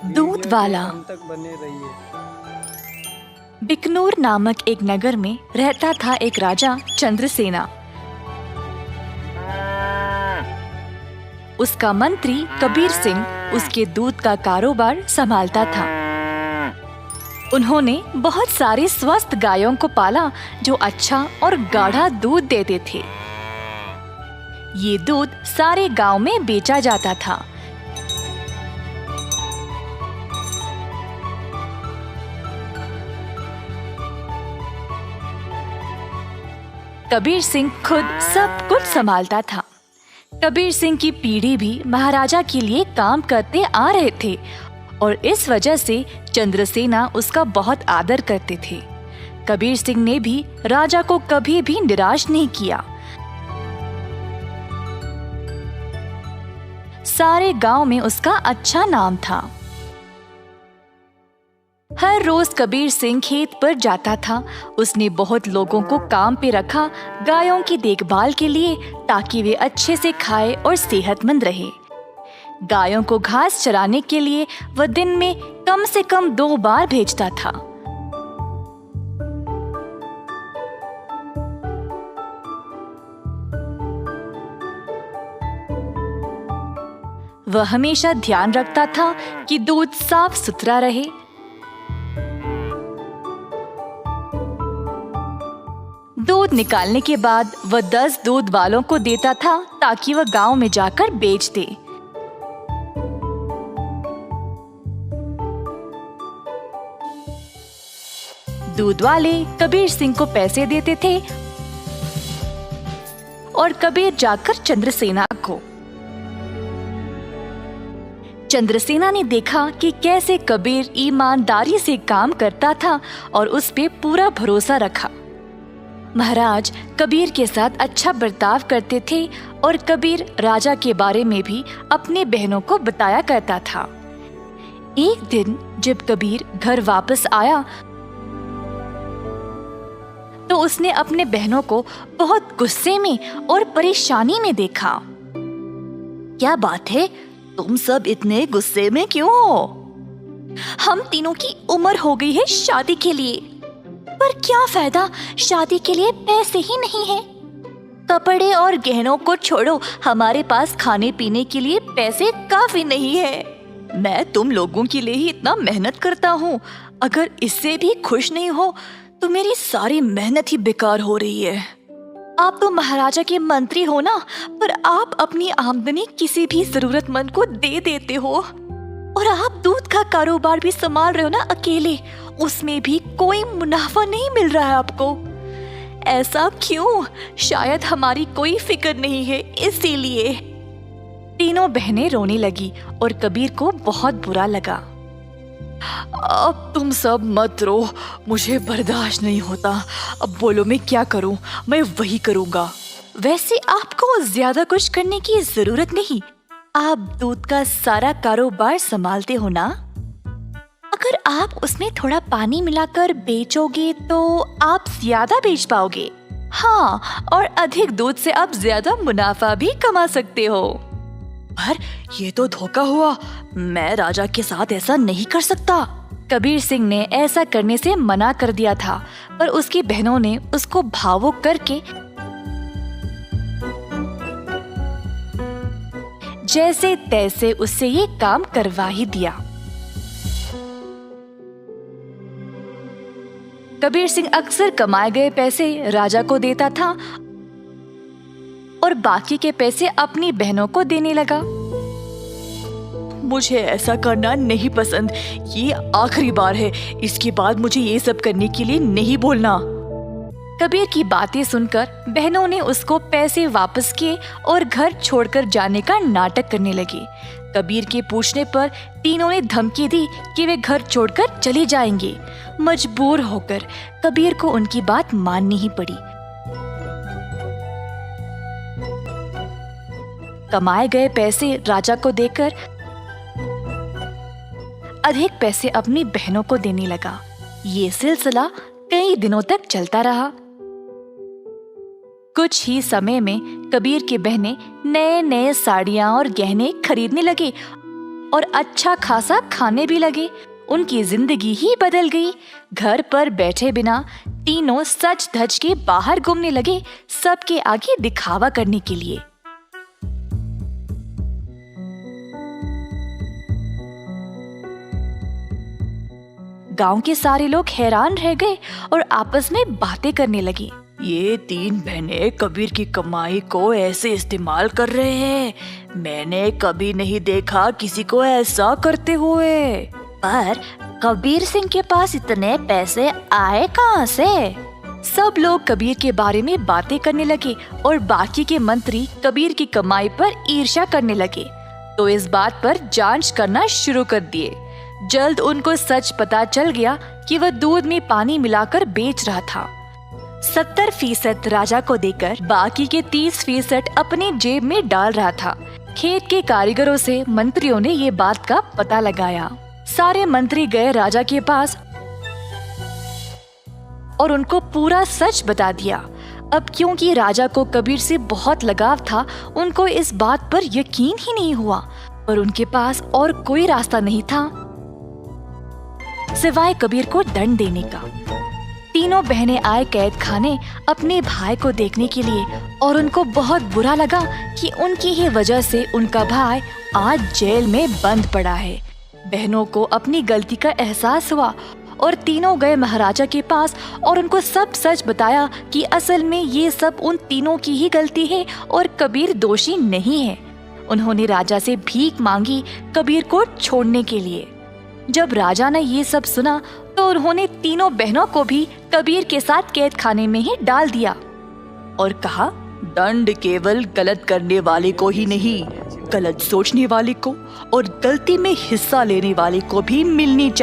दूध वाला। अंत तक बने रहिए। बिकनूर नामक एक नगर में रहता था एक राजा चंद्रसेना। उसका मंत्री कबीर सिंह उसके दूध का कारोबार संभालता था। उन्होंने बहुत सारी स्वस्थ गायों को पाला जो अच्छा और गाढ़ा दूध देते थे। ये दूध सारे गांव में बेचा जाता था। कबीर सिंह खुद सब कुछ संभालता था। कबीर सिंह की पीढ़ी भी महाराजा के लिए काम करते आ रहे थे और इस वजह से चंद्रसेना उसका बहुत आदर करते थे। कबीर सिंह ने भी राजा को कभी भी निराश नहीं किया। सारे गांव में उसका अच्छा नाम था। हर रोज कबीर सिंह खेत पर जाता था। उसने बहुत लोगों को काम पे रखा गायों की देखभाल के लिए, ताकि वे अच्छे से खाए और सेहतमंद रहे। गायों को घास चराने के लिए वह दिन में कम से कम 2 बार भेजता था। वह हमेशा ध्यान रखता था कि दूध साफ सुथरा रहे। दूध निकालने के बाद वह 10 दूध वालों को देता था ताकि वह गांव में जाकर बेच दे। दूध वाले कबीर सिंह को पैसे देते थे और कबीर जाकर चंद्रसेना को। चंद्रसेना ने देखा कि कैसे कबीर ईमानदारी से काम करता था और उस पे पूरा भरोसा रखा। महाराज कबीर के साथ अच्छा बर्ताव करते थे और कबीर राजा के बारे में भी अपनी बहनों को बताया करता था। एक दिन जब कबीर घर वापस आया तो उसने अपने बहनों को बहुत गुस्से में और परेशानी में देखा। क्या बात है, तुम सब इतने गुस्से में क्यों हो? हम तीनों की उम्र हो गई है शादी के लिए, पर क्या फायदा, शादी के लिए पैसे ही नहीं है। कपड़े और गहनों को छोड़ो, हमारे पास खाने पीने के लिए पैसे काफी नहीं है। मैं तुम लोगों के लिए ही इतना मेहनत करता हूँ, अगर इससे भी खुश नहीं हो तो मेरी सारी मेहनत ही बेकार हो रही है। आप तो महाराजा के मंत्री हो ना, पर आप अपनी आमदनी किसी भी जरूरतमंद को दे देते हो। और आप दूध का कारोबार भी संभाल रहे हो ना अकेले, उसमें भी कोई मुनाफा नहीं मिल रहा है आपको। ऐसा क्यों? शायद हमारी कोई फिक्र नहीं है, इसीलिए। तीनों बहनें रोने लगी और कबीर को बहुत बुरा लगा। अब तुम सब मत रो, मुझे बर्दाश्त नहीं होता। अब बोलो मैं क्या करूं? मैं वही करूंगा। वैसे आपको ज्यादा कुछ करने की जरूरत नहीं, आप दूध का सारा कारोबार संभालते हो ना। अगर आप उसमें थोड़ा पानी मिलाकर बेचोगे तो आप ज्यादा बेच पाओगे। हाँ, और अधिक दूध से आप ज्यादा मुनाफा भी कमा सकते हो। पर ये तो धोखा हुआ, मैं राजा के साथ ऐसा नहीं कर सकता। कबीर सिंह ने ऐसा करने से मना कर दिया था, पर उसकी बहनों ने उसको भावुक करके जैसे तैसे उससे ये काम करवा ही दिया। कबीर सिंह अक्सर कमाए गए पैसे राजा को देता था और बाकी के पैसे अपनी बहनों को देने लगा। मुझे ऐसा करना नहीं पसंद, ये आखिरी बार है, इसके बाद मुझे ये सब करने के लिए नहीं बोलना। कबीर की बातें सुनकर बहनों ने उसको पैसे वापस किए और घर छोड़कर जाने का नाटक करने लगी। कबीर के पूछने पर तीनों ने धमकी दी कि वे घर छोड़कर चले जाएंगे। मजबूर होकर कबीर को उनकी बात माननी ही पड़ी। कमाए गए पैसे राजा को देकर अधिक पैसे अपनी बहनों को देने लगा। ये सिलसिला कई दिनों तक चलता रहा। कुछ ही समय में कबीर की बहनें नए नए साड़ियां और गहने खरीदने लगे और अच्छा खासा खाने भी लगे। उनकी जिंदगी ही बदल गई। घर पर बैठे बिना तीनों सच धज के बाहर घूमने लगे, सबके आगे दिखावा करने के लिए। गांव के सारे लोग हैरान रह गए और आपस में बातें करने लगी। ये तीन बहनें कबीर की कमाई को ऐसे इस्तेमाल कर रहे हैं। मैंने कभी नहीं देखा किसी को ऐसा करते हुए। पर कबीर सिंह के पास इतने पैसे आए कहाँ से? सब लोग कबीर के बारे में बातें करने लगे और बाकी के मंत्री कबीर की कमाई पर ईर्ष्या करने लगे, तो इस बात पर जांच करना शुरू कर दिए। जल्द उनको सच पता चल गया कि वह दूध में पानी मिलाकर बेच रहा था। 70% राजा को देकर बाकी के 30% अपनी जेब में डाल रहा था। खेत के कारीगरों से मंत्रियों ने ये बात का पता लगाया। सारे मंत्री गए राजा के पास और उनको पूरा सच बता दिया। अब क्योंकि राजा को कबीर से बहुत लगाव था, उनको इस बात पर यकीन ही नहीं हुआ, पर उनके पास और कोई रास्ता नहीं था सिवाय कबीर को दंड देने का। तीनों बहनें आए कैद खाने अपने भाई को देखने के लिए और उनको बहुत बुरा लगा कि उनकी ही वजह से उनका भाई आज जेल में बंद पड़ा है। बहनों को अपनी गलती का एहसास हुआ और तीनों गए महाराजा के पास और उनको सब सच बताया कि असल में ये सब उन तीनों की ही गलती है और कबीर दोषी नहीं है। उन्होंने राजा से भीख मांगी कबीर को छोड़ने के लिए। जब राजा ने ये सब सुना तो उन्होंने तीनों बहनों को भी कबीर के साथ कैद खाने में ही डाल दिया और कहा, दंड केवल गलत करने वाले को ही नहीं, गलत सोचने वाले को और गलती में हिस्सा लेने वाले को भी मिलनी चाहिए।